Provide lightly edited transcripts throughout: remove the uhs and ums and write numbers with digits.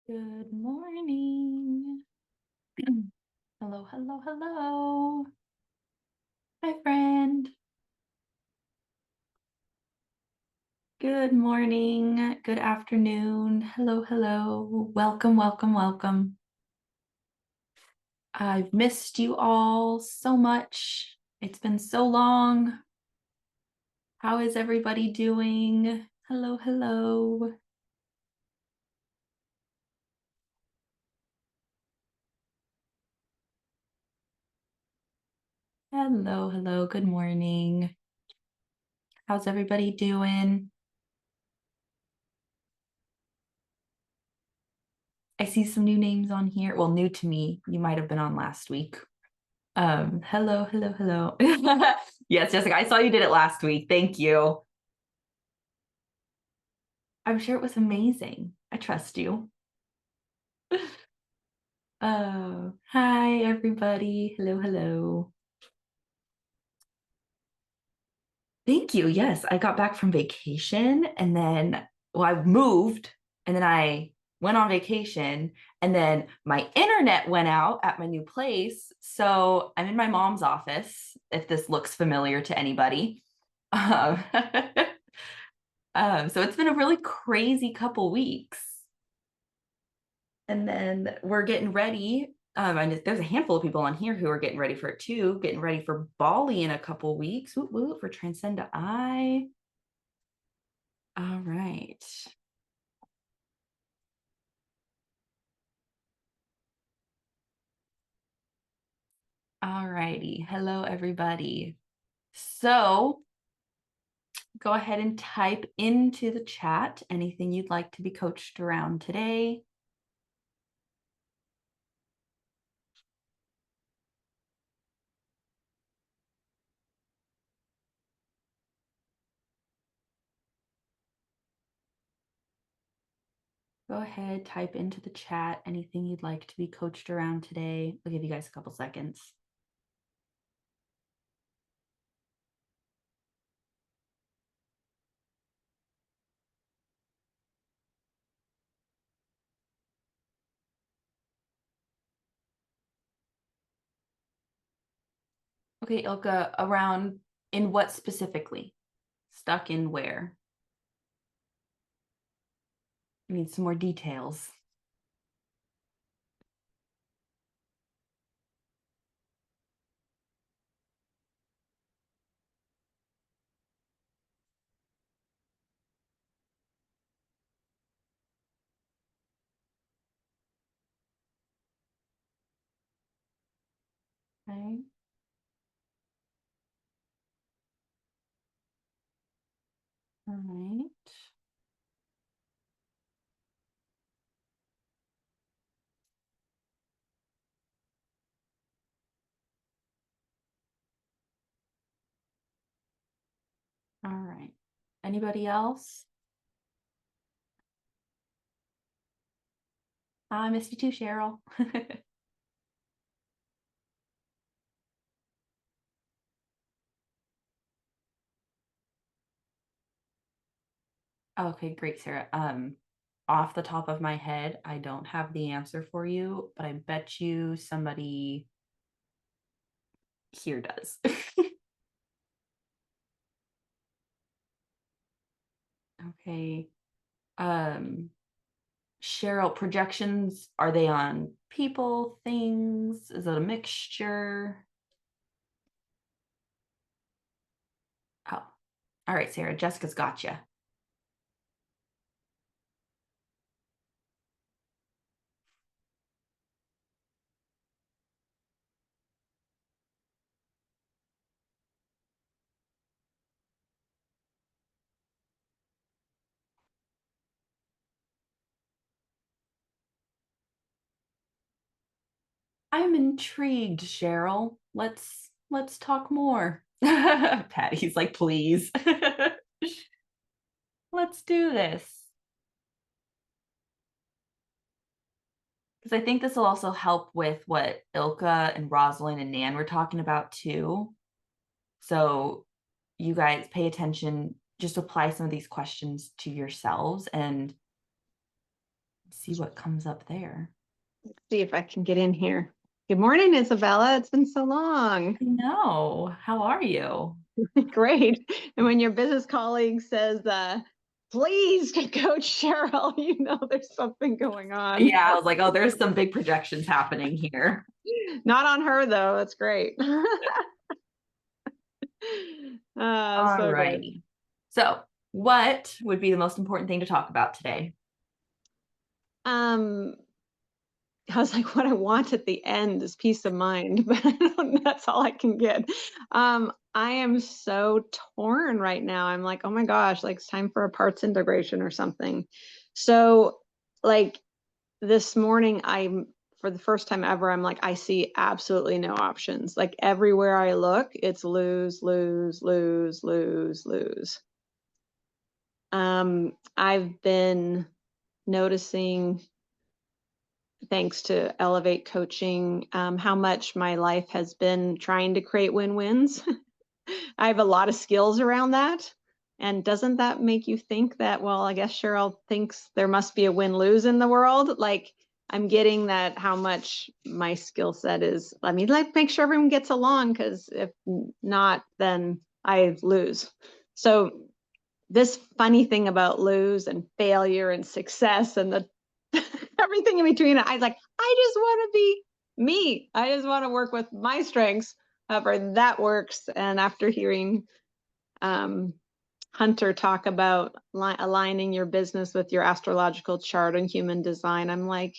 Good morning. Hello, hello, hello. Hi, friend. Good morning. Good afternoon. Hello, hello. Welcome, welcome, welcome. I've missed you all so much. It's been so long. How is everybody doing? Hello, hello. Hello, hello. Good morning. How's everybody doing? I see some new names on here. Well, new to me. You might have been on last week. Hello, hello, hello. Yes, Jessica, I saw you did it last week. Thank you. I'm sure it was amazing. I trust you. Hi, everybody. Hello, hello. Thank you. Yes, I got back from vacation and then, well, I moved and then I went on vacation and then my internet went out at my new place. So I'm in my mom's office, if this looks familiar to anybody. Um, so it's been a really crazy couple weeks. And then we're getting ready. And there's a handful of people on here who are getting ready for it too, getting ready for Bali in a couple weeks. Woo woo for Transcenda I. All right. All righty. Hello, everybody. So go ahead and type into the chat anything you'd like to be coached around today. Go ahead, type into the chat anything you'd like to be coached around today. I'll give you guys a couple seconds. Okay, Ilka, around in what specifically? Stuck in where? I need some more details. Okay. All right. All right. Anybody else? I missed you too, Cheryl. Okay, great, Sarah. Off the top of my head, I don't have the answer for you, but I bet you somebody here does. Okay. Um, Cheryl, projections, are they on people, things? Is it a mixture? Oh, all right, Sarah. Jessica's got you. I'm intrigued, Cheryl. Let's talk more. Patty's like, please. Let's do this. Because I think this will also help with what Ilka and Rosalind and Nan were talking about too. So you guys pay attention, just apply some of these questions to yourselves and see what comes up there. See if I can get in here. Good morning, Isabella. It's been so long. No, how are you? Great. And when your business colleague says, please coach Cheryl, you know there's something going on. Yeah, I was like, oh, there's some big projections happening here. Not on her, though. That's great. All So good. righty. So, what would be the most important thing to talk about today? Um, I was like, what I want at the end is peace of mind, but that's all I can get. I am so torn right now. I'm like, oh my gosh, like it's time for a parts integration or something. So, like this morning, for the first time ever, I'm like, I see absolutely no options. Like everywhere I look, it's lose, lose, lose, lose, lose. I've been noticing, thanks to Elevate Coaching, how much my life has been trying to create win-wins. I have a lot of skills around that. And doesn't that make you think that, well, I guess Cheryl thinks there must be a win-lose in the world? Like I'm getting that how much my skill set is. I mean, like make sure everyone gets along, because if not, then I lose. So this funny thing about lose and failure and success and the everything in between, I was like, I just want to be me. I just want to work with my strengths, however that works. And after hearing Hunter talk about aligning your business with your astrological chart and human design, I'm like,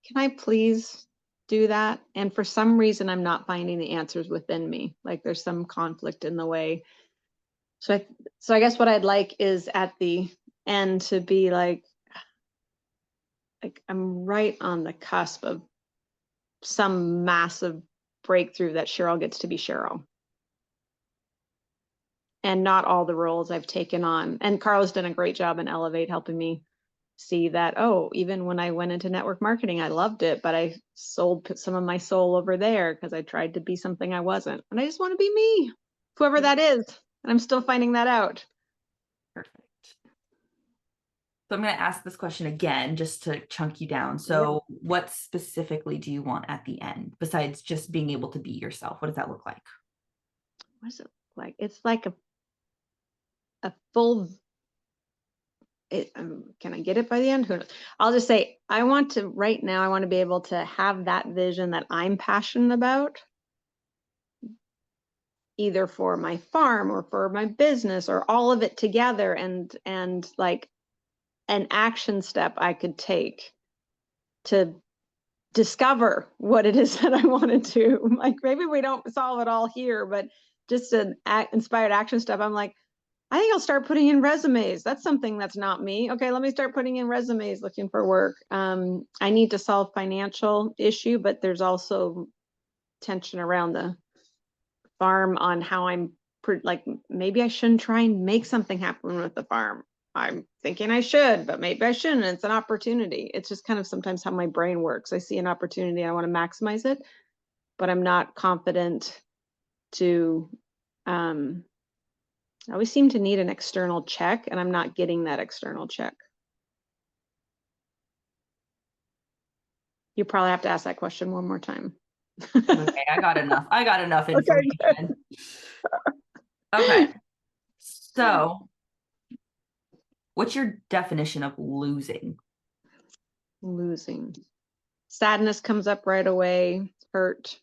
can I please do that? And for some reason, I'm not finding the answers within me. Like there's some conflict in the way. So I guess what I'd like is at the end to be like I'm right on the cusp of some massive breakthrough that Cheryl gets to be Cheryl. And not all the roles I've taken on. And Carla's done a great job in Elevate helping me see that, oh, even when I went into network marketing, I loved it, but I put some of my soul over there because I tried to be something I wasn't. And I just want to be me, whoever that is. And I'm still finding that out. Perfect. So I'm going to ask this question again, just to chunk you down. So what specifically do you want at the end, besides just being able to be yourself? What does that look like? What does it look like? It's like a full, can I get it by the end? Who knows? I'll just say, right now, I want to be able to have that vision that I'm passionate about, either for my farm or for my business or all of it together, and like an action step I could take to discover what it is that I want to do. Like maybe we don't solve it all here, but just an inspired action step. I'm like, I think I'll start putting in resumes. That's something that's not me. Okay, let me start putting in resumes looking for work. I need to solve financial issue, but there's also tension around the farm on how I'm like, maybe I shouldn't try and make something happen with the farm. I'm thinking I should, but maybe I shouldn't. It's an opportunity. It's just kind of sometimes how my brain works. I see an opportunity, I want to maximize it, but I'm not confident to, I always seem to need an external check, and I'm not getting that external check. You probably have to ask that question one more time. Okay, I got enough. I got enough information. Okay. So, what's your definition of losing? Losing. Sadness comes up right away. Hurt.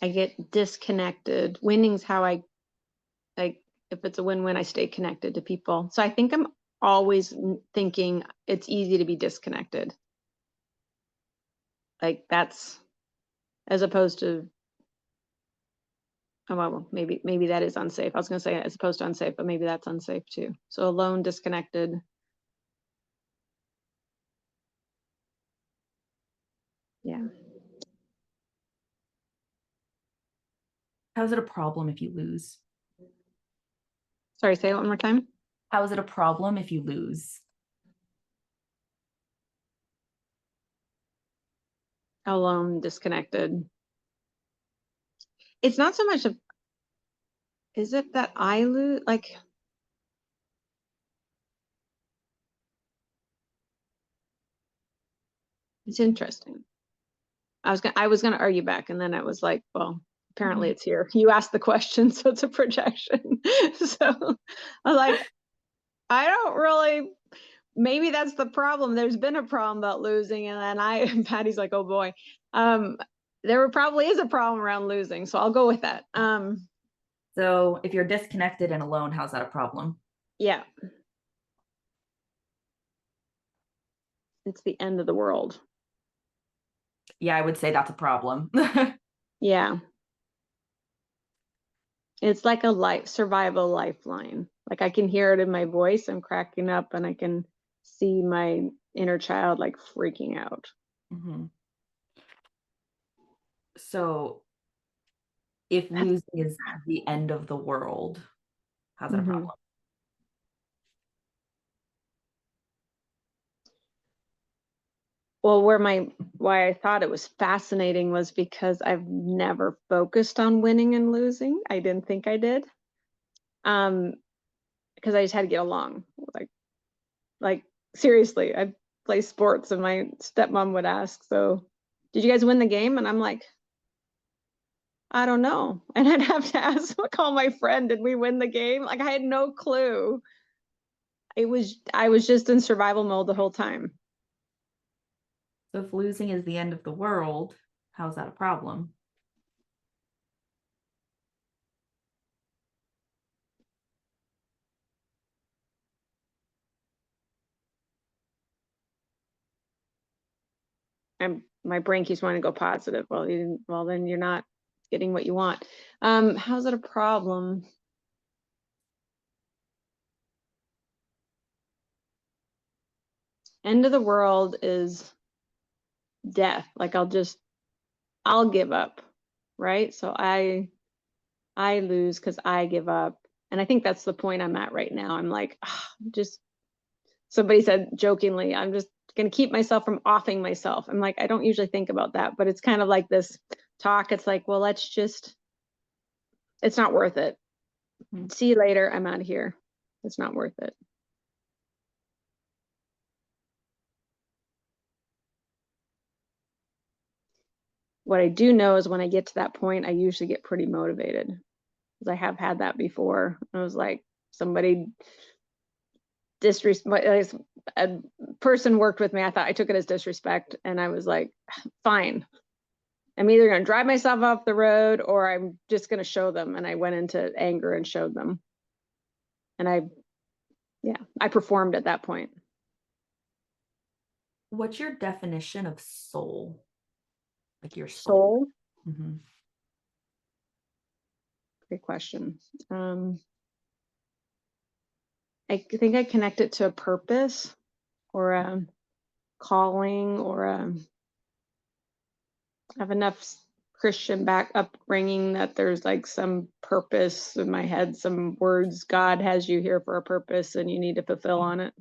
I get disconnected. Winning's how I, like, if it's a win-win, I stay connected to people. So I think I'm always thinking it's easy to be disconnected. Like that's, as opposed to, oh, well, maybe that is unsafe. I was going to say as opposed to unsafe, but maybe that's unsafe too. So alone, disconnected. Yeah. How is it a problem if you lose? Sorry, say it one more time. How is it a problem if you lose? Alone, disconnected. It's not so much of, is it that I lose? Like, It's interesting. I was gonna argue back, and then I was like, well, apparently Mhm. it's here. You asked the question, so it's a projection. So I was like, I don't really, maybe that's the problem. There's been a problem about losing, and then and Patty's like, oh boy. There probably is a problem around losing, so I'll go with that. So if you're disconnected and alone, how's that a problem? Yeah, it's the end of the world. Yeah, I would say that's a problem. Yeah. It's like a life survival lifeline. Like I can hear it in my voice. I'm cracking up and I can see my inner child like freaking out. Mhm. So if That's losing is the end of the world, how's that a hmm problem? well, why I thought it was fascinating was because I've never focused on winning and losing. I didn't think I did. Um, because I just had to get along. Like seriously, I play sports and my stepmom would ask, so did you guys win the game? And I'm like, I don't know. And I'd have to call my friend, did we win the game? Like I had no clue. I was just in survival mode the whole time. So if losing is the end of the world, how's that a problem? My brain keeps wanting to go positive. Well, then you're not getting what you want. How's it a problem? End of the world is death. Like I'll give up. Right. So I lose because I give up. And I think that's the point I'm at right now. I'm like, just somebody said jokingly, I'm just going to keep myself from offing myself. I'm like, I don't usually think about that, but it's kind of like this talk. It's like, well, it's not worth it. Mhm. See you later. I'm out of here. It's not worth it. What I do know is when I get to that point, I usually get pretty motivated because I have had that before. I was like, somebody disrespect, a person worked with me. I took it as disrespect, and I was like, fine. I'm either going to drive myself off the road or I'm just going to show them. And I went into anger and showed them. And I performed at that point. What's your definition of soul? Like your soul? Soul, Mhm. great question. I think I connect it to a purpose or a calling or I have enough Christian upbringing that there's like some purpose in my head, some words. God has you here for a purpose and you need to fulfill on it.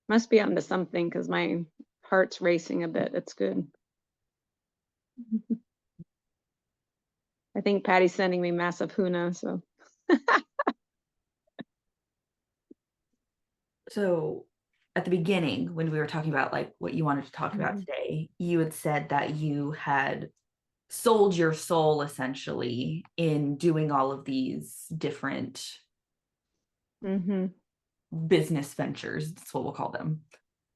Must be onto something because my heart's racing a bit. It's good. I think Patty's sending me massive huna. So So at the beginning, when we were talking about like what you wanted to talk about Mhm. today, you had said that you had sold your soul essentially in doing all of these different Mhm. business ventures. That's what we'll call them.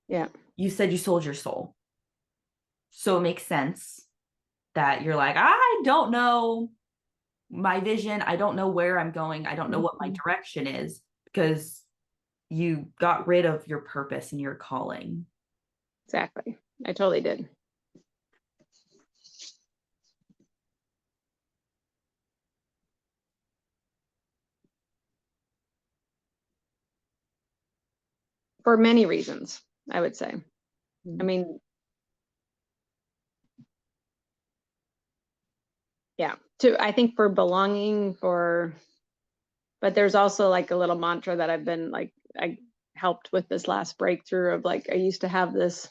Yeah. You said you sold your soul. So it makes sense that you're like, I don't know my vision. I don't know where I'm going. I don't know what my Mhm. direction is because you got rid of your purpose and your calling. Exactly. I totally did. For many reasons, I would say. I Mm. mean, yeah. I think for belonging, but there's also like a little mantra that I've been like, I helped with this last breakthrough of like, I used to have this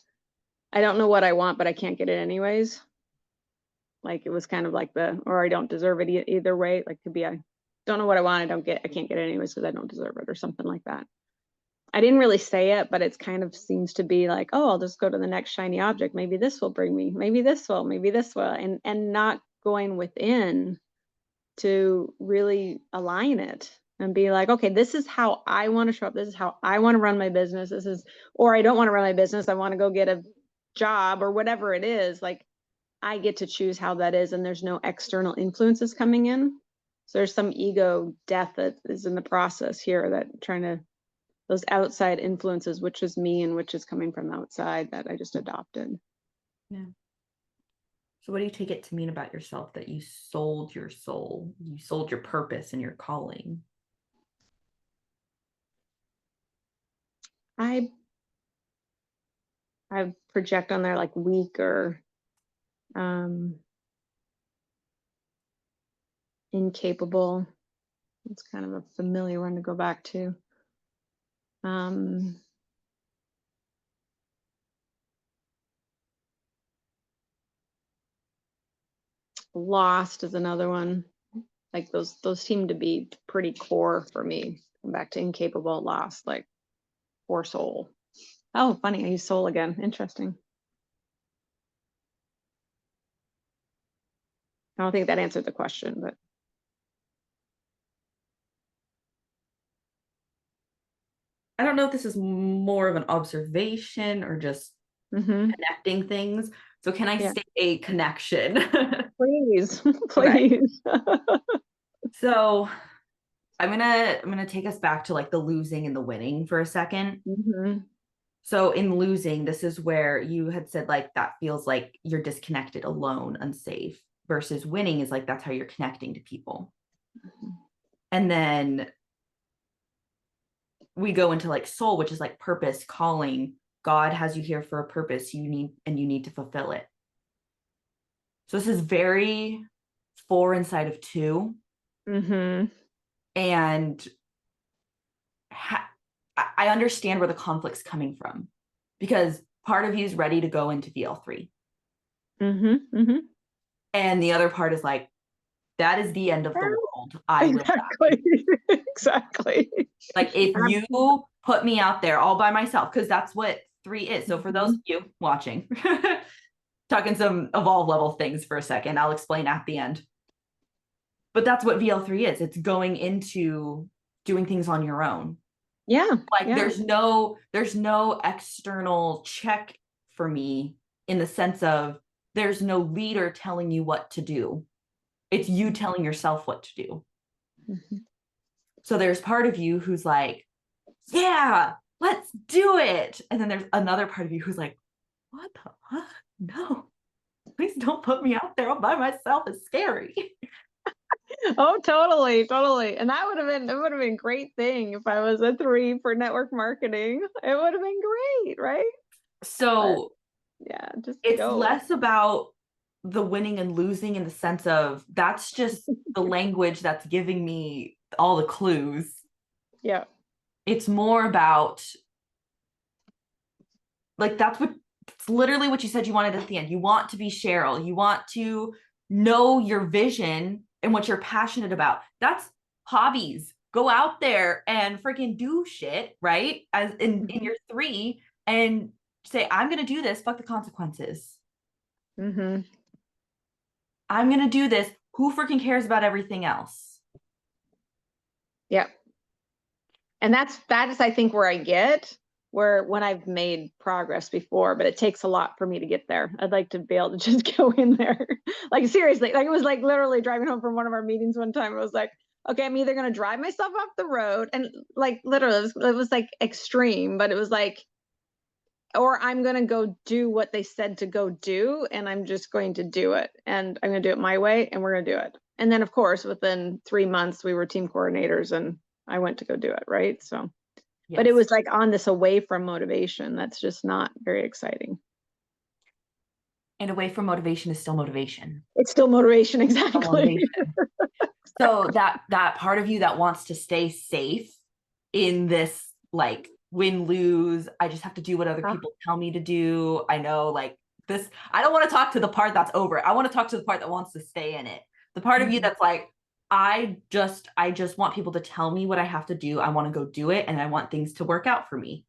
I don't know what I want, but I can't get it anyways. Like it was kind of like or I don't deserve it either way. Like could be I don't know what I want, I can't get it anyways because I don't deserve it or something like that. I didn't really say it, but it's kind of seems to be like, oh, I'll just go to the next shiny object. Maybe this will bring me, maybe this will, and not going within to really align it and be like, okay, this is how I want to show up. This is how I want to run my business. Or I don't want to run my business. I want to go get a job or whatever it is. Like I get to choose how that is. And there's no external influences coming in. So there's some ego death that is in the process here that those outside influences, which is me and which is coming from outside that I just adopted. Yeah. So what do you take it to mean about yourself that you sold your soul, you sold your purpose and your calling? I project on there like weak or incapable. It's kind of a familiar one to go back to. Lost is another one. Like those seem to be pretty core for me. Come back to incapable, lost, like poor soul. Oh, funny, I use soul again. Interesting. I don't think that answered the question, but I don't know if this is more of an observation or just connecting things. So can I state a connection? Please, please. So I'm gonna take us back to like the losing and the winning for a second. So in losing, this is where you had said like that feels like you're disconnected, alone, unsafe, versus winning is like that's how you're connecting to people. And then we go into like soul, which is like purpose, calling. God has you here for a purpose. You need to fulfill it. So this is very 4 inside of 2. And I understand where the conflict's coming from because part of you is ready to go into VL3. And the other part is like, that is the end of the world. I will die. Exactly. Like if you put me out there all by myself, because that's what 3 is. So for those of you watching, talking some evolve level things for a second, I'll explain at the end. But that's what VL3 is. It's going into doing things on your own. Like there's no external check for me in the sense of there's no leader telling you what to do. It's you telling yourself what to do. So there's part of you who's like, yeah, let's do it. And then there's another part of you who's like, what the fuck? No, please don't put me out there all by myself. It's scary. Oh, totally. And it would have been a great thing if I was a 3 for network marketing. It would have been great, right? So just it's less about the winning and losing in the sense of that's just the language that's giving me all the clues. It's more about like it's literally what you said you wanted at the end. You want to be Cheryl. You want to know your vision and what you're passionate about. That's hobbies. Go out there and freaking do shit, right? As in your 3 and say, I'm going to do this. Fuck the consequences. I'm going to do this. Who freaking cares about everything else? And that is, I think, where I get when I've made progress before, but it takes a lot for me to get there. I'd like to be able to just go in there. Like seriously, like it was like literally driving home from one of our meetings one time. It was like, okay, I'm either going to drive myself off the road and like literally it was like extreme, but it was like, or I'm going to go do what they said to go do. And I'm just going to do it. And I'm going to do it my way and we're going to do it. And then of course, within 3 months, we were team coordinators and I went to go do it. Right. So, but it was like on this away from motivation. That's just not very exciting. And away from motivation is still motivation. It's still motivation. Exactly. Still motivation. So that part of you that wants to stay safe in this like win, lose. I just have to do what other Ah, people tell me to do. I know like this, I don't want to talk to the part that's over it. I want to talk to the part that wants to stay in it. The part of you mhm. that's like, I just want people to tell me what I have to do. I want to go do it and I want things to work out for me.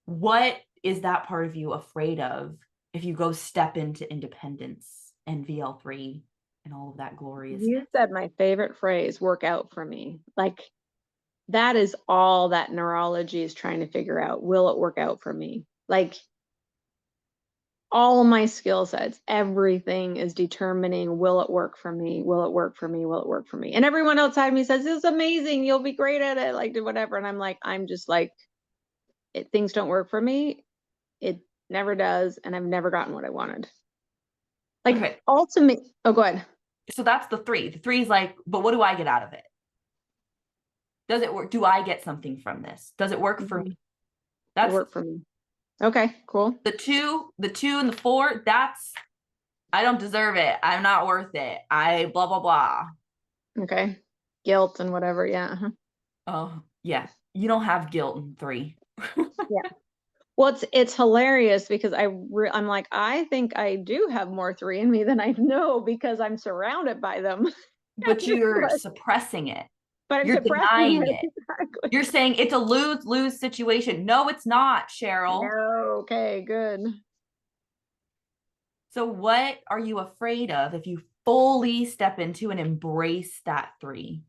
What is that part of you afraid of if you go step into independence and VL3 and all of that gloriousness? You said my favorite phrase, work out for me. Like that is all that neurology is trying to figure out. Will it work out for me? Like all my skill sets, everything is determining, will it work for me? Will it work for me? Will it work for me? And everyone outside me says, this is amazing. You'll be great at it. Like do whatever. And I'm just like, things don't work for me. It never does. And I've never gotten what I wanted. Like Okay, ultimate. Oh, go ahead. so that's the three. The three is like, but what do I get out of it? Does it work? Do I get something from this? Does it work for Mhm. me? It That's worked for me. Okay, cool. the two and the four. That's I don't deserve it. I'm not worth it. I blah blah blah. Okay. Guilt and whatever. Yeah. Uh-huh. Oh yeah, you don't have guilt in three, Yeah. Well, it's hilarious because I'm like, I think I do have more three in me than I know because I'm surrounded by them. but you're But suppressing it. I'm You're suppressing denying it. it. Exactly. You're saying it's a lose lose situation. No, it's not, Cheryl. No, okay, good. So, what are you afraid of if you fully step into and embrace that three?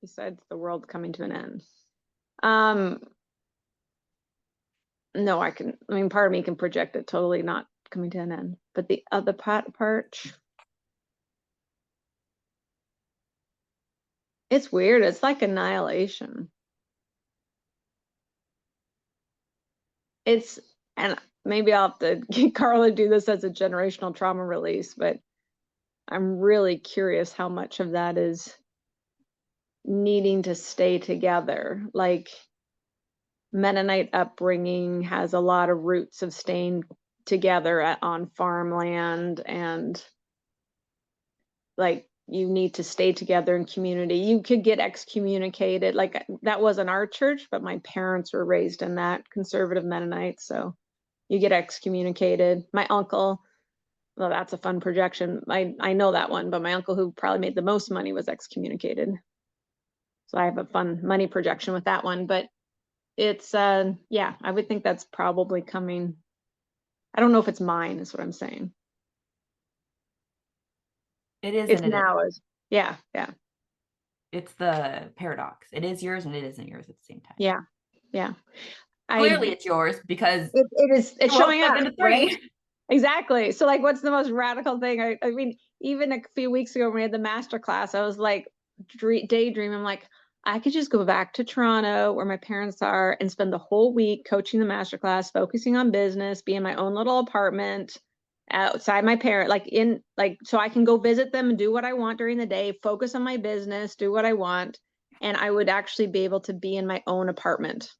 Besides the world coming to an end. Um, no, I mean, part of me can project it totally not coming to an end. But the other part, it's weird. It's like annihilation. It's, and maybe I'll have to get Carla to do this as a generational trauma release, but I'm really curious how much of that is needing to stay together. Like Mennonite upbringing has a lot of roots of staying together on farmland, and like you need to stay together in community. You could get excommunicated. Like that wasn't our church, but my parents were raised in that conservative Mennonite. So you get excommunicated. My uncle, well, that's a fun projection. I know that one, but my uncle who probably made the most money was excommunicated. So I have a fun money projection with that one. But it's yeah, I would think that's probably coming. I don't know if it's mine, is what I'm saying. It is It's and it is. now is yeah, yeah, It's the paradox. It is yours and it isn't yours at the same time. yeah, yeah. I Clearly, it's yours because it is it's you won't showing step up, into right? three. Exactly. So like what's the most radical thing? I mean, even a few weeks ago when we had the master class, I was like daydreaming. I'm like, I could just go back to Toronto where my parents are and spend the whole week coaching the master class, focusing on business, be in my own little apartment outside my parent, like in like so I can go visit them and do what I want during the day, focus on my business, do what I want, and I would actually be able to be in my own apartment.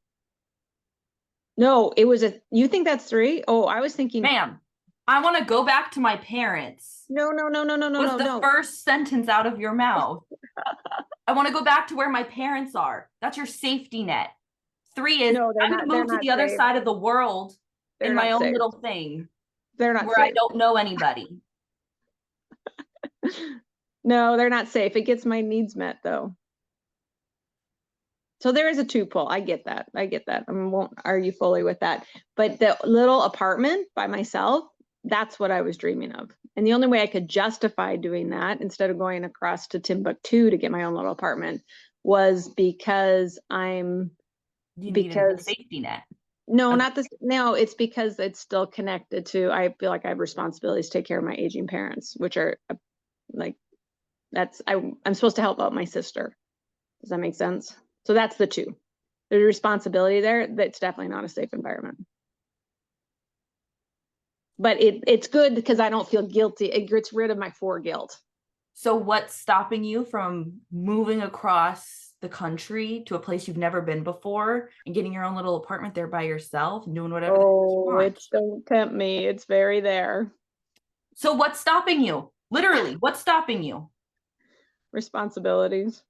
No, it was a, you think that's three? Oh, I was thinking, Ma'am, I want to go back to my parents. no, no, no, no, no, no, Was no, the no. first sentence out of your mouth. I want to go back to where my parents are. That's your safety net. Three is No, I'm going to they're move to not the other safe. side of the world They're in my not own safe. little thing They're not where I safe. don't know anybody. No, they're not safe. It gets my needs met though. So there is a two pull. I get that. I get that. I won't argue fully with that. But the little apartment by myself, that's what I was dreaming of. And the only way I could justify doing that instead of going across to Timbuktu to get my own little apartment was You needed the because safety net. no, Of, not this. No, it's because it's still connected to, I feel like I have responsibilities to take care of my aging parents, which are like, I'm supposed to help out my sister. Does that make sense? So that's the two. There's a responsibility there. That's definitely not a safe environment. But it's good because I don't feel guilty. It gets rid of my for guilt. so what's stopping you from moving across the country to a place you've never been before and getting your own little apartment there by yourself and doing whatever the heck you Oh, want? it's don't tempt me. It's very there. So what's stopping you? Literally, what's stopping you? Responsibilities.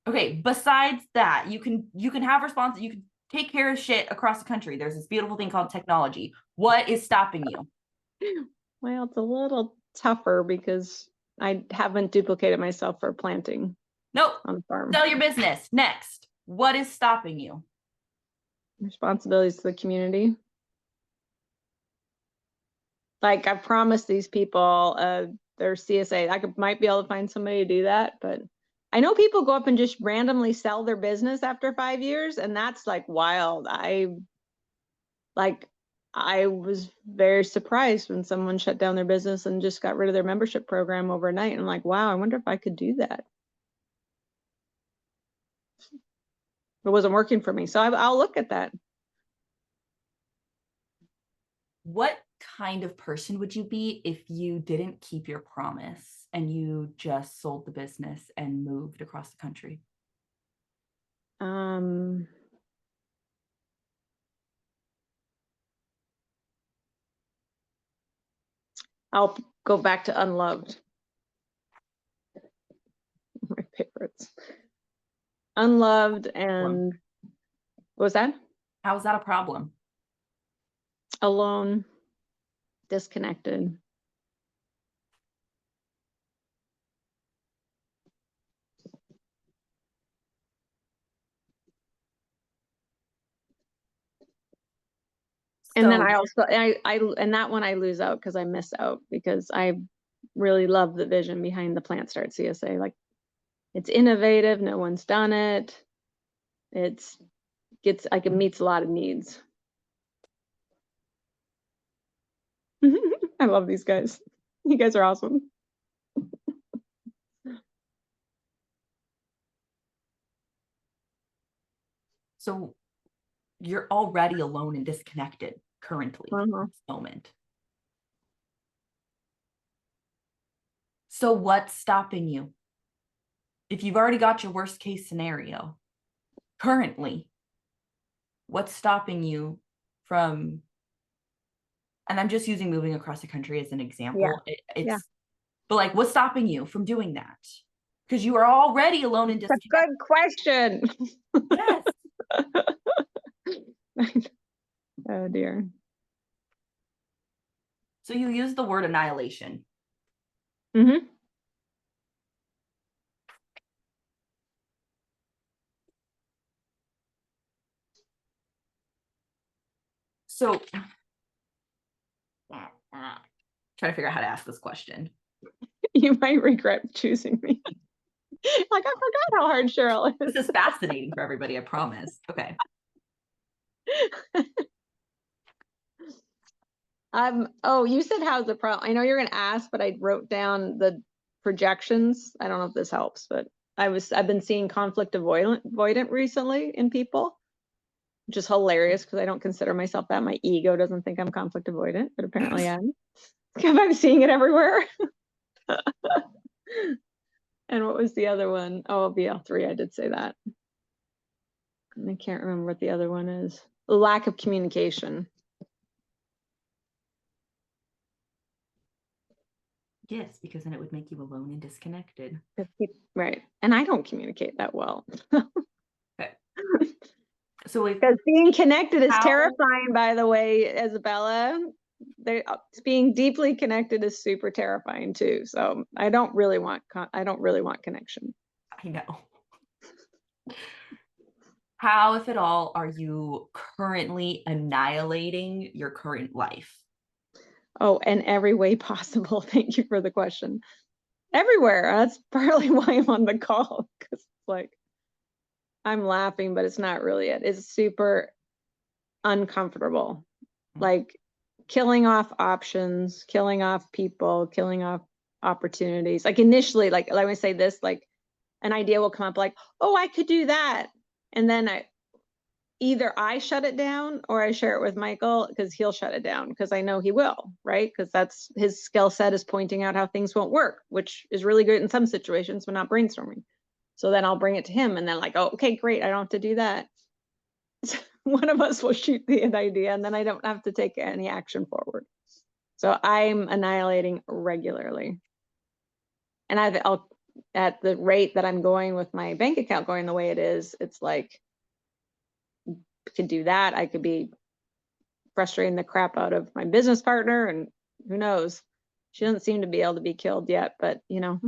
Okay, besides that, you can have you can take care of shit across the country. There's this beautiful thing called technology. What is stopping you? Well, it's a little tougher because I haven't duplicated myself for planting Nope. on the farm. Sell your business. Next. What is stopping you? Responsibilities to the community. Like I've promised these people their CSA. Might be able to find somebody to do that, but I know people go up and just randomly sell their business after 5 years, and that's like wild. I was very surprised when someone shut down their business and just got rid of their membership program overnight. And I'm like, wow, I wonder if I could do that. It wasn't working for me, so I'll look at that. What kind of person would you be if you didn't keep your promise and you just sold the business and moved across the country? I'll go back to unloved. My favorites. Unloved and what was that? How is that a problem? Alone, disconnected. And then I also and that one I lose out because I miss out because I really love the vision behind the Plant Start CSA. Like it's innovative, no one's done it. It meets a lot of needs. I love these guys. You guys are awesome. So you're already alone and disconnected currently in this moment. So what's stopping you? If you've already got your worst case scenario currently, what's stopping you from, and I'm just using moving across the country as an example. Yeah. But like, what's stopping you from doing that? Because you are already alone and disconnected. That's a good question. Yes. Oh dear. So you use the word annihilation. Mm-hmm. So trying to figure out how to ask this question. You might regret choosing me. Like, I forgot how hard Cheryl is. This is fascinating for everybody, I promise. Okay. Oh, you said how's the problem? I know you're gonna ask, but I wrote down the projections. I don't know if this helps, but I've been seeing conflict avoidant recently in people, which is hilarious because I don't consider myself that. My ego doesn't think I'm conflict avoidant, but apparently I am. I'm seeing it everywhere. And what was the other one? Oh, BL3, I did say that. I can't remember what the other one is. The lack of communication. Yes, because then it would make you alone and disconnected. Right. And I don't communicate that well. Okay. So because being connected is terrifying, by the way, Isabella. Being deeply connected is super terrifying too. So I don't really want connection. I know. How, if at all, are you currently annihilating your current life? Oh, in every way possible. Thank you for the question. Everywhere. That's partly why I'm on the call, because like I'm laughing, but it's not really it. It's super uncomfortable. Like killing off options, killing off people, killing off opportunities. Like initially, like let me say this, like an idea will come up like, oh, I could do that. And then either I shut it down or I share it with Michael because he'll shut it down because I know he will, right? Because that's his skill set is pointing out how things won't work, which is really good in some situations, but not brainstorming. So then I'll bring it to him and then like, oh, okay, great. I don't have to do that. One of us will shoot the idea and then I don't have to take any action forward. So I'm annihilating regularly. And I'll at the rate that I'm going with my bank account going the way it is, it's like, could do that. I could be frustrating the crap out of my business partner, and who knows? She doesn't seem to be able to be killed yet, but you know.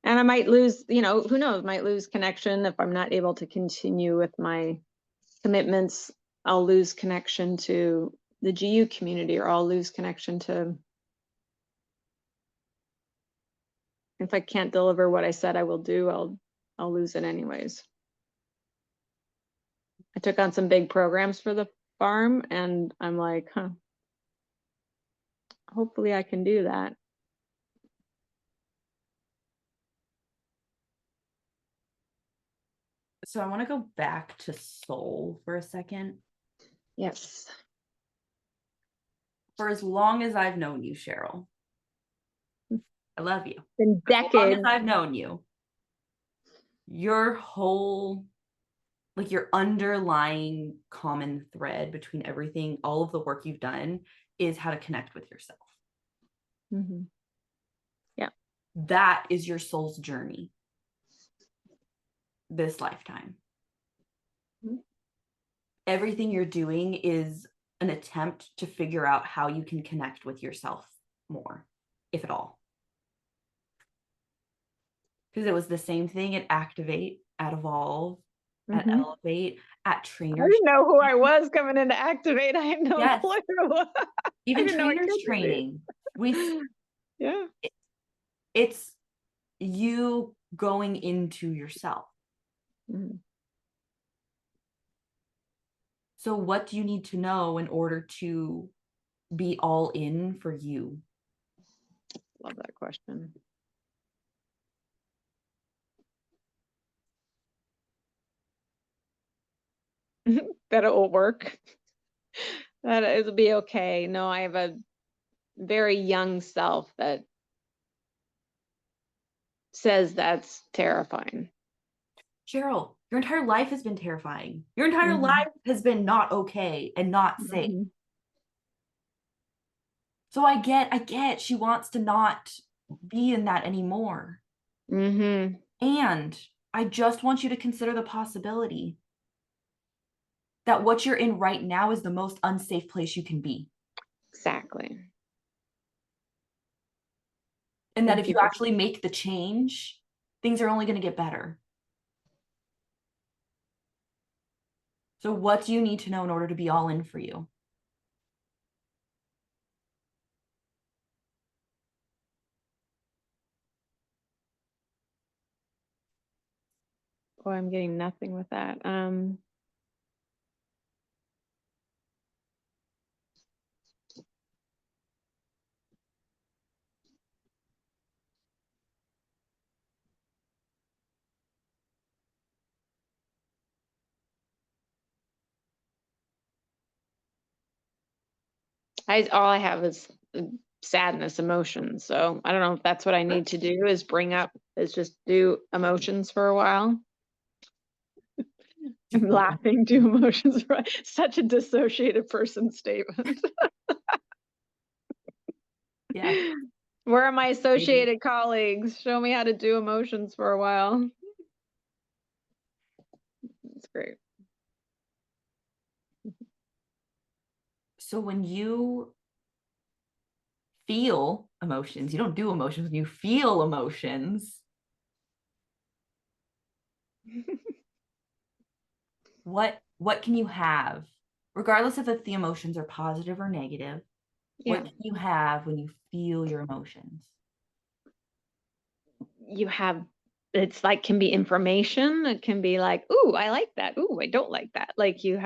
And I might lose, you know, who knows, might lose connection if I'm not able to continue with my commitments. I'll lose connection to the GU community, or I'll lose connection to, if I can't deliver what I said I will do, I'll lose it anyways. I took on some big programs for the farm, and I'm like, hopefully I can do that. So I want to go back to soul for a second. Yes. For as long as I've known you, Cheryl, I love you. Been For as long as decades. I've known you, your whole, like your underlying common thread between everything, all of the work you've done, is how to connect with yourself. Mm-hmm. Yeah. That is your soul's journey this lifetime. Mm-hmm. Everything you're doing is an attempt to figure out how you can connect with yourself more, if at all. Because it was the same thing at Activate, at Evolve, at Mm-hmm. Elevate, at I Trainership. didn't know who I was coming into Activate. I had no Yes. clue. I Even didn't know it trainers could be me. training. Yeah. It's you going into yourself. Mm-hmm. So what do you need to know in order to be all in for you? Love that question. That it will work. That it'll be okay. No, I have a very young self that says that's terrifying. Cheryl, your entire life has been terrifying. Your entire Mm-hmm. life has been not okay and not safe. Mm-hmm. So I get she wants to not be in that anymore. Mm-hmm. And I just want you to consider the possibility that what you're in right now is the most unsafe place you can be. Exactly. And that Thank if you. you actually make the change, things are only going to get better. So what do you need to know in order to be all in for you? Boy, I'm getting nothing with that. All I have is sadness, emotions. So I don't know if that's what I need to do, is just do emotions for a while. I'm laughing, do emotions. Such a dissociated person statement. Yeah. Where are my Maybe. associated colleagues? Show me how to do emotions for a while. It's great. So when you feel emotions, you don't do emotions, when you feel emotions, what can you have, regardless of if the emotions are positive or negative? What Yeah. can you have when you feel your emotions? You have, it's like, can be information. It can be like, ooh, I like that. Ooh, I don't like that. Like you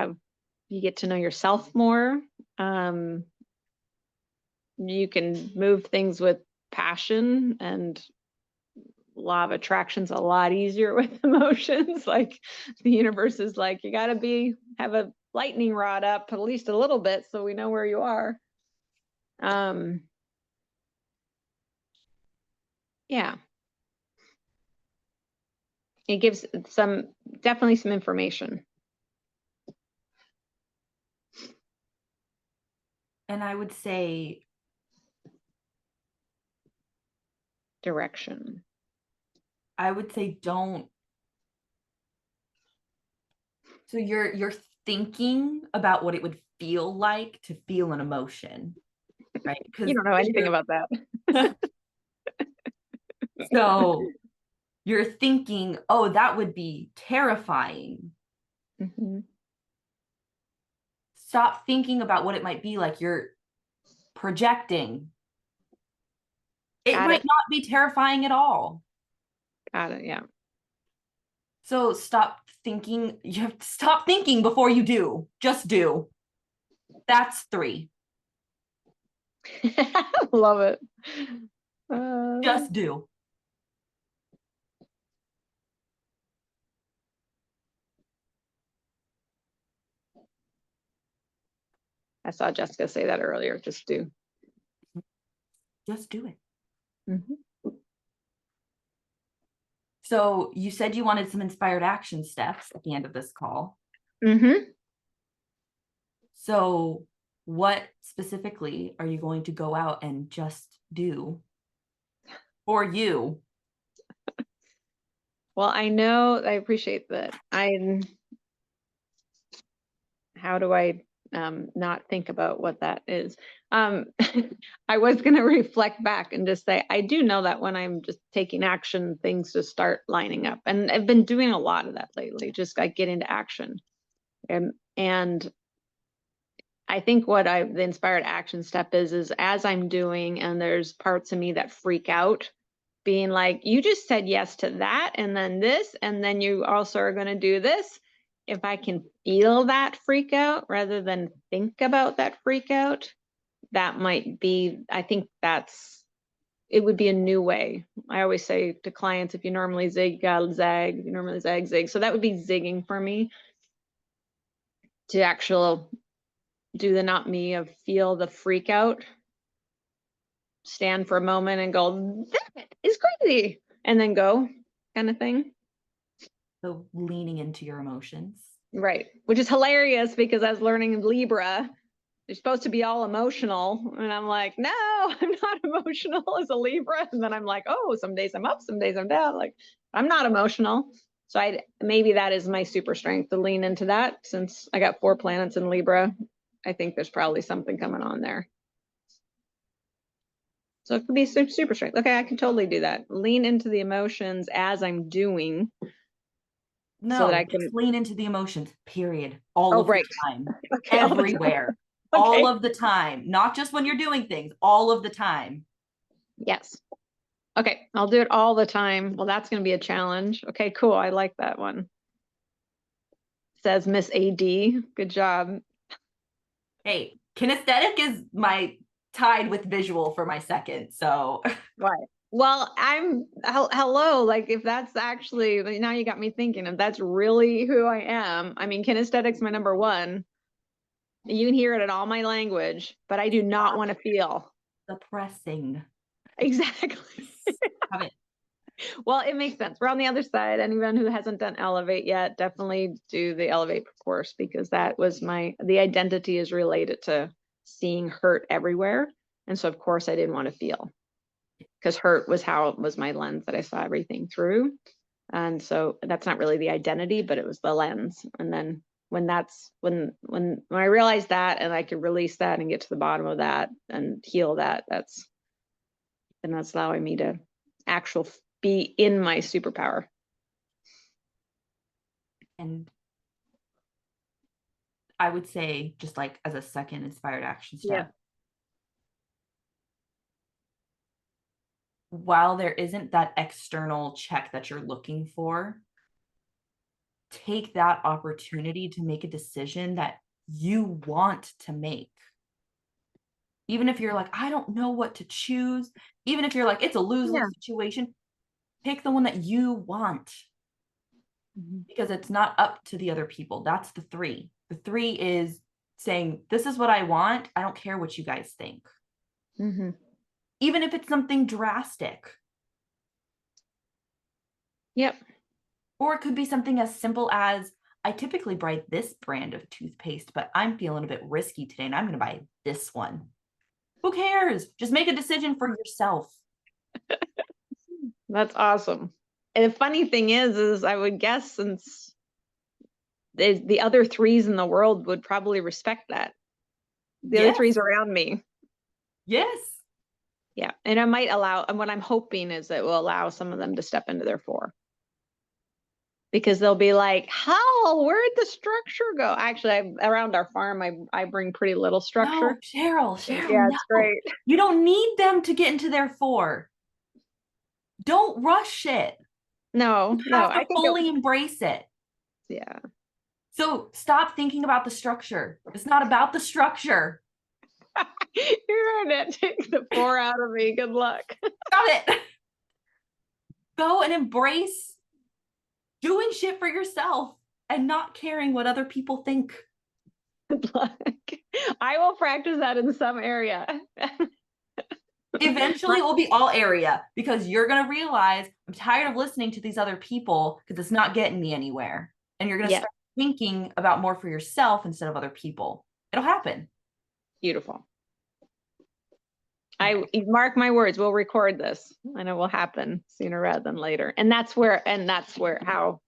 get to know yourself more. You can move things with passion, and law of attraction's a lot easier with emotions. Like the universe is like, you gotta have a lightning rod up at least a little bit so we know where you are. Yeah. It gives definitely some information. And I would say direction. don't. So you're thinking about what it would feel like to feel an emotion, right? You don't know anything about that. So you're thinking, oh, that would be terrifying. Mm-hmm. Stop thinking about what it might be like. You're projecting. It Got might it. not be terrifying at all. Got it. Yeah. So stop thinking. You have to stop thinking before you do. Just do. That's 3. Love it. Just do. I saw Jessica say that earlier. Just do. Just do it. Mm-hmm. So you said you wanted some inspired action steps at the end of this call. Mm-hmm. So what specifically are you going to go out and just do for you? Well, I know I appreciate that. How do I not think about what that is? I was going to reflect back and just say, I do know that when I'm just taking action, things just start lining up. And I've been doing a lot of that lately, just like get into action. And I think what the inspired action step is as I'm doing, and there's parts of me that freak out, being like, you just said yes to that, and then this, and then you also are going to do this. If I can feel that freak out rather than think about that freak out, that might be, I think it would be a new way. I always say to clients, if you normally zig, you gotta zag. If you normally zag, zig. So that would be zigging for me, to actually do the not me of feel the freak out, stand for a moment and go, that is crazy, and then go, kind of thing. So leaning into your emotions. Right. Which is hilarious because I was learning Libra. They're supposed to be all emotional. And I'm like, no, I'm not emotional as a Libra. And then I'm like, oh, some days I'm up, some days I'm down. Like, I'm not emotional. So maybe that is my super strength, to lean into that. Since I got 4 planets in Libra, I think there's probably something coming on there. So it could be super strength. Okay, I can totally do that. Lean into the emotions as I'm doing. So that I No, can. just lean into the emotions, period. All Oh, of the right. time. Okay, all the time. Everywhere. Okay. All of the time. Not just when you're doing things, all of the time. Yes. Okay, I'll do it all the time. Well, that's going to be a challenge. Okay, cool. I like that one. Says Miss AD. Good job. Hey, kinesthetic is my tied with visual for my second. So Right. Well, hello. Like, if that's actually, now you got me thinking, if that's really who I am. I mean, kinesthetic's my number 1. You can hear it in all my language, but I do not want to feel. depressing. Exactly. Have it. Well, it makes sense. We're on the other side. Anyone who hasn't done Elevate yet, definitely do the Elevate course, because that was the identity is related to seeing hurt everywhere. And so, of course, I didn't want to feel, because hurt was how it was my lens that I saw everything through. And so that's not really the identity, but it was the lens. And then when I realized that, and I could release that and get to the bottom of that and heal that, that's allowing me to be in my superpower. And I would say, just like as a second inspired action step, while there isn't that external check that you're looking for, take that opportunity to make a decision that you want to make. Even if you're like, I don't know what to choose, even if you're like, it's a lose-lose situation, pick the one that you want. Because it's not up to the other people. That's the 3. The 3 is saying, this is what I want. I don't care what you guys think. Mm-hmm. Even if it's something drastic. Yep. Or it could be something as simple as, I typically buy this brand of toothpaste, but I'm feeling a bit risky today and I'm going to buy this one. Who cares? Just make a decision for yourself. That's awesome. And the funny thing is I would guess since the other threes in the world would probably respect that. The other Yes. threes around me. Yes. Yeah. And it might allow, and what I'm hoping is it will allow some of them to step into their four. Because they'll be like, how, where'd the structure go? Actually, around our farm, I bring pretty little structure. No, Cheryl, Yeah, no. it's great. You don't need them to get into their four. Don't rush it. No, You no, have I to think fully embrace it. yeah. So stop thinking about the structure. It's not about the structure. You're trying to take the four out of me. Good luck. Stop it. Go and embrace doing shit for yourself and not caring what other people think. Good luck. I will practice that in some area. Eventually it will be all area because you're going to realize I'm tired of listening to these other people because it's not getting me anywhere. And you're going to start thinking about more for yourself instead of other people. It'll happen. Beautiful. I mark my words, we'll record this and it will happen sooner rather than later. And that's how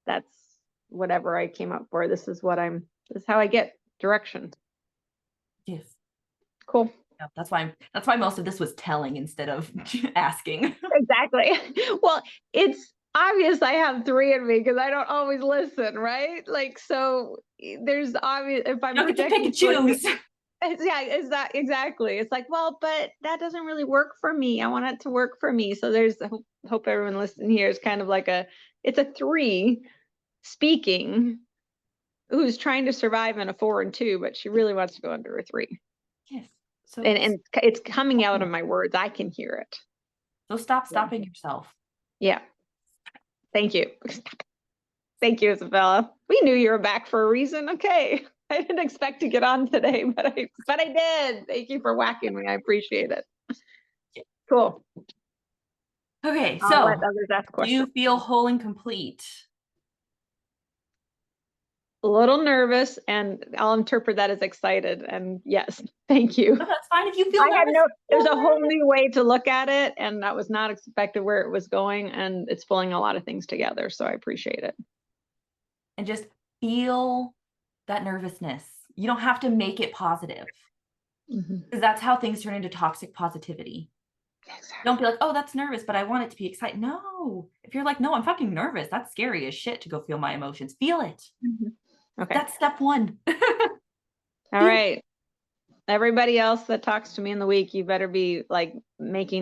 that's whatever I came up for. This is how I get direction. Yes. Cool. Yeah, that's why most of this was telling instead of asking. Exactly. Well, it's obvious I have three in me because I don't always listen, right? Like, so there's obvious if I'm You don't get to pick and choose. Is that exactly? It's like, well, but that doesn't really work for me. I want it to work for me. So there's hope everyone listening here is kind of like it's a three speaking who's trying to survive in a 4 and 2, but she really wants to go under a 3. Yes. So and it's coming out of my words. I can hear it. So stop stopping yourself. Yeah. Thank you. Thank you, Isabella. We knew you were back for a reason. Okay. I didn't expect to get on today, but I did. Thank you for whacking me. I appreciate it. Cool. Okay, I'll so let others ask do you questions. feel whole and complete? A little nervous, and I'll interpret that as excited. And yes, thank you. No, that's fine if you feel nervous. There's a whole new way to look at it, and that was not expected where it was going, and it's pulling a lot of things together. So I appreciate it. And just feel that nervousness. You don't have to make it positive. Because that's how things turn into toxic positivity. Exactly. Don't be like, oh, that's nervous, but I want it to be exciting. No. If you're like, no, I'm fucking nervous. That's scary as shit to go feel my emotions. Feel it. Okay. That's step 1. All right. Everybody else that talks to me in the week, you better be like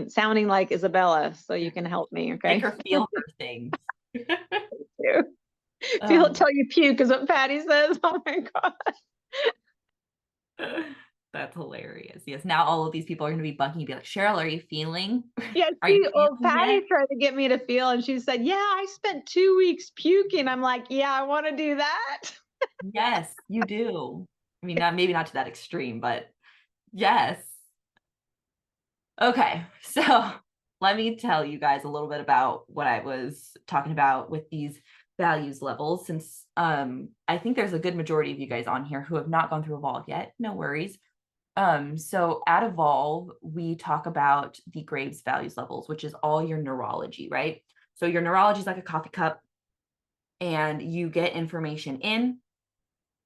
sounding like Isabella so you can help me. Okay. Make her feel her things. Feel it till you puke is what Patty says. Oh my God. That's hilarious. Yes. Now all of these people are going to be bugging you, be like, Cheryl, are you feeling? Yeah. Patty tried to get me to feel, and she said, yeah, I spent 2 weeks puking. I'm like, yeah, I want to do that. Yes, you do. I mean, maybe not to that extreme, but yes. Okay. So let me tell you guys a little bit about what I was talking about with these values levels, since I think there's a good majority of you guys on here who have not gone through Evolve yet. No worries. So at Evolve, we talk about the Graves values levels, which is all your neurology, right? So your neurology is like a coffee cup, and you get information in,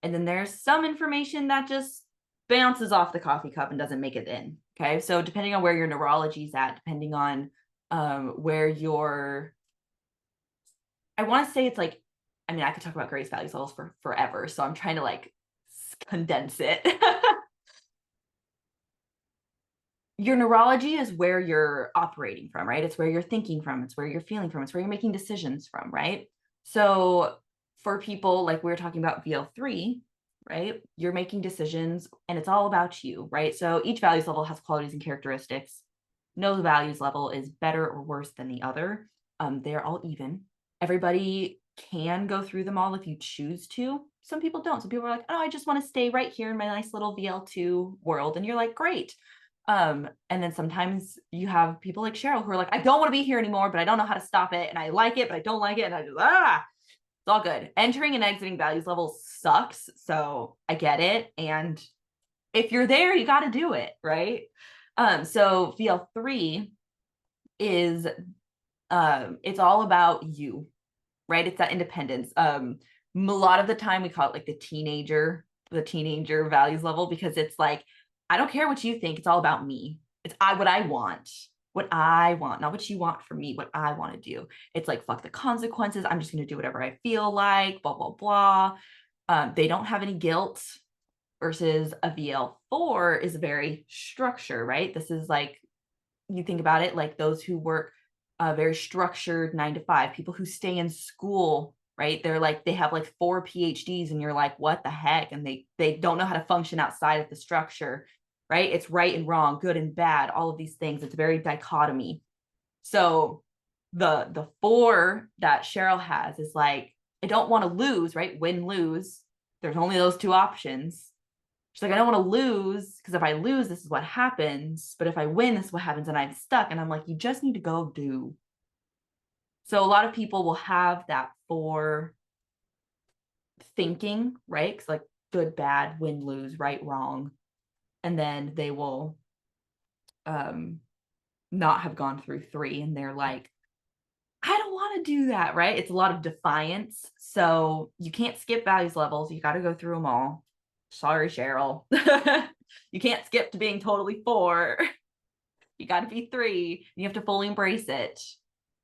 and then there's some information that just bounces off the coffee cup and doesn't make it in. Okay. So depending on where your neurology is at, depending on where I want to say it's like, I mean, I could talk about Graves values levels for forever. So I'm trying to like condense it. Your neurology is where you're operating from, right? It's where you're thinking from. It's where you're feeling from. It's where you're making decisions from, right? So for people like we were talking about VL3, right? You're making decisions and it's all about you, right? So each values level has qualities and characteristics. No values level is better or worse than the other. They're all even. Everybody can go through them all if you choose to. Some people don't. Some people are like, oh, I just want to stay right here in my nice little VL2 world. And you're like, great. And then sometimes you have people like Cheryl who are like, I don't want to be here anymore, but I don't know how to stop it. And I like it, but I don't like it. And I just, It's all good. Entering and exiting values levels sucks. So I get it. And if you're there, you got to do it. Right. So VL3 is, it's all about you, right? It's that independence. A lot of the time we call it like the teenager values level, because it's like, I don't care what you think. It's all about me. It's what I want, not what you want from me, what I want to do. It's like, fuck the consequences. I'm just going to do whatever I feel like, blah, blah, blah. They don't have any guilt, versus a VL4 is very structure, right? This is like, you think about it, like those who work very structured 9 to 5, people who stay in school, right? They're like, they have like 4 PhDs and you're like, what the heck? And they don't know how to function outside of the structure, right? It's right and wrong, good and bad, all of these things. It's very dichotomy. So the 4 that Cheryl has is like, I don't want to lose, right? Win, lose. There's only those 2 options. She's like, I don't want to lose, because if I lose, this is what happens. But if I win, this is what happens, and I'm stuck. And I'm like, you just need to go do. So a lot of people will have that 4 thinking, right? Because like good, bad, win, lose, right, wrong. And then they will not have gone through 3. And they're like, I don't want to do that, right? It's a lot of defiance. So you can't skip values levels. You got to go through them all. Sorry, Cheryl. You can't skip to being totally 4. You got to be 3. You have to fully embrace it.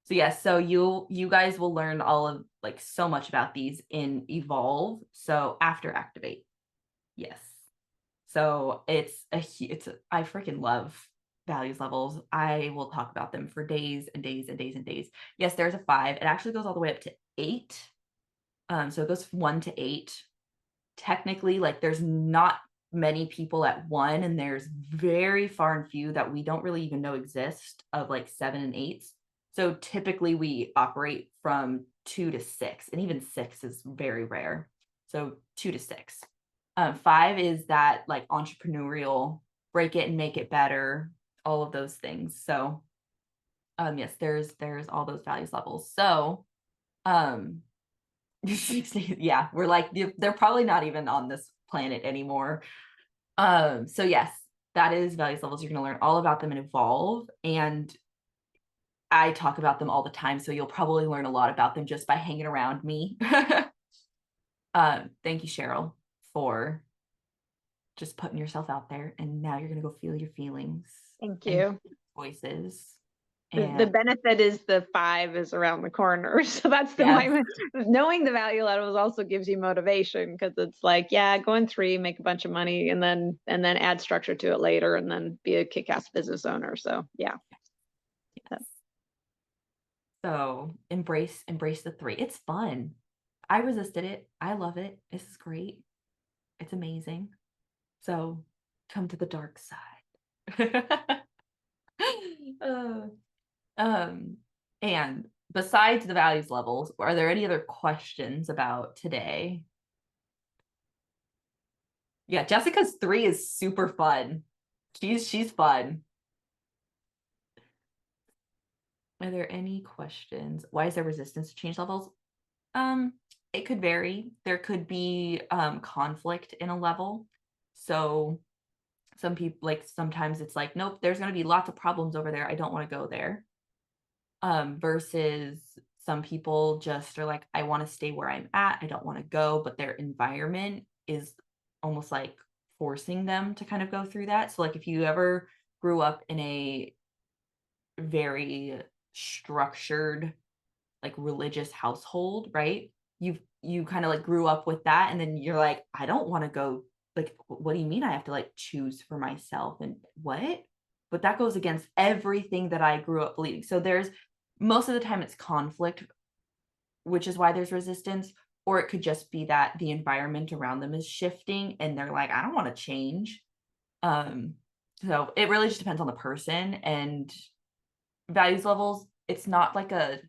So yes, so you guys will learn all of like so much about these in Evolve. So after Activate. Yes. So I freaking love values levels. I will talk about them for days and days and days and days. Yes, there's a 5. It actually goes all the way up to 8. So it goes 1 to 8. Technically, like there's not many people at 1, and there's very far and few that we don't really even know exist of like 7 and 8s. So typically we operate from 2 to 6, and even 6 is very rare. So 2 to 6. 5 is that like entrepreneurial, break it and make it better, all of those things. So yes, there's all those values levels. So yeah, we're like, they're probably not even on this planet anymore. So yes, that is values levels. You're going to learn all about them and Evolve, and I talk about them all the time, so you'll probably learn a lot about them just by hanging around me. Thank you, Cheryl, for just putting yourself out there, and now you're going to go feel your feelings. Thank and you. Voices. The benefit is the 5 is around the corner. So that's the Yes. moment. Knowing the value levels also gives you motivation, because it's like, yeah, go in 3, make a bunch of money, and then add structure to it later, and then be a kick-ass business owner. So yeah. Yes. So embrace the 3. It's fun. I resisted it. I love it. This is great. It's amazing. So come to the dark side. And besides the values levels, are there any other questions about today? Yeah, Jessica's 3 is super fun. She's fun. Are there any questions? Why is there resistance to change levels? It could vary. There could be conflict in a level. So some people, like sometimes it's like, nope, there's going to be lots of problems over there. I don't want to go there. Versus some people just are like, I want to stay where I'm at. I don't want to go, but their environment is almost like forcing them to kind of go through that. So like if you ever grew up in a very structured, like religious household, right? You kind of like grew up with that, and then you're like, I don't want to go. Like, what do you mean I have to like choose for myself? And what? But that goes against everything that I grew up believing. So there's most of the time it's conflict, which is why there's resistance, or it could just be that the environment around them is shifting and they're like, I don't want to change. So it really just depends on the person. And values levels, it's not like a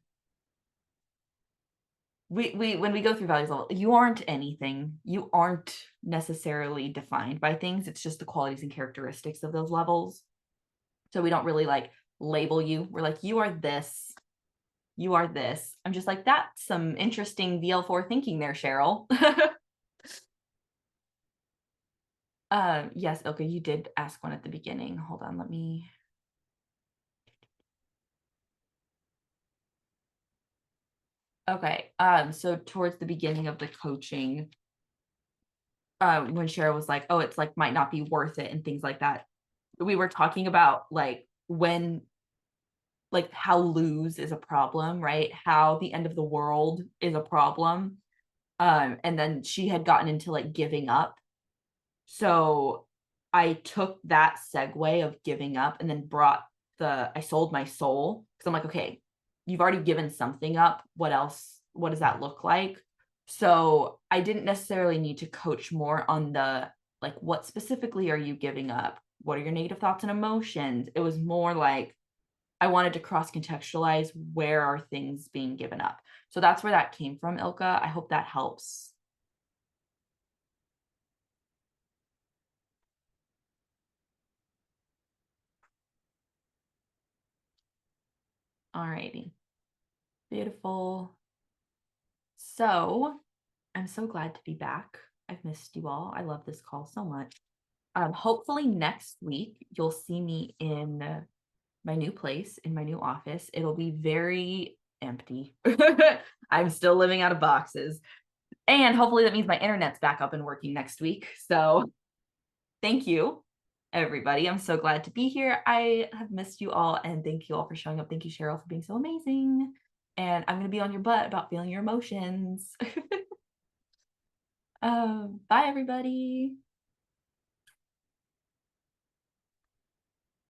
we when we go through values level, you aren't anything. You aren't necessarily defined by things. It's just the qualities and characteristics of those levels. So we don't really like label you. We're like, you are this. you are this. I'm just like, that's some interesting VL4 thinking there, Cheryl. Yes, okay, you did ask one at the beginning. Hold on, let me. Okay, so towards the beginning of the coaching, when Cheryl was like, oh, it's like might not be worth it and things like that. We were talking about like when like how lose is a problem, right? How the end of the world is a problem. And then she had gotten into like giving up. So I took that segue of giving up and then I sold my soul. Cause I'm like, okay, you've already given something up. What else? What does that look like? So I didn't necessarily need to coach more on the like, what specifically are you giving up? What are your negative thoughts and emotions? It was more like, I wanted to cross contextualize where are things being given up. So that's where that came from, Ilka. I hope that helps. All righty. Beautiful. So I'm so glad to be back. I've missed you all. I love this call so much. Hopefully next week you'll see me in my new place, in my new office. It'll be very empty. I'm still living out of boxes. And hopefully that means my internet's back up and working next week. So thank you, everybody. I'm so glad to be here. I have missed you all, and thank you all for showing up. Thank you, Cheryl, for being so amazing. And I'm going to be on your butt about feeling your emotions. Bye, everybody.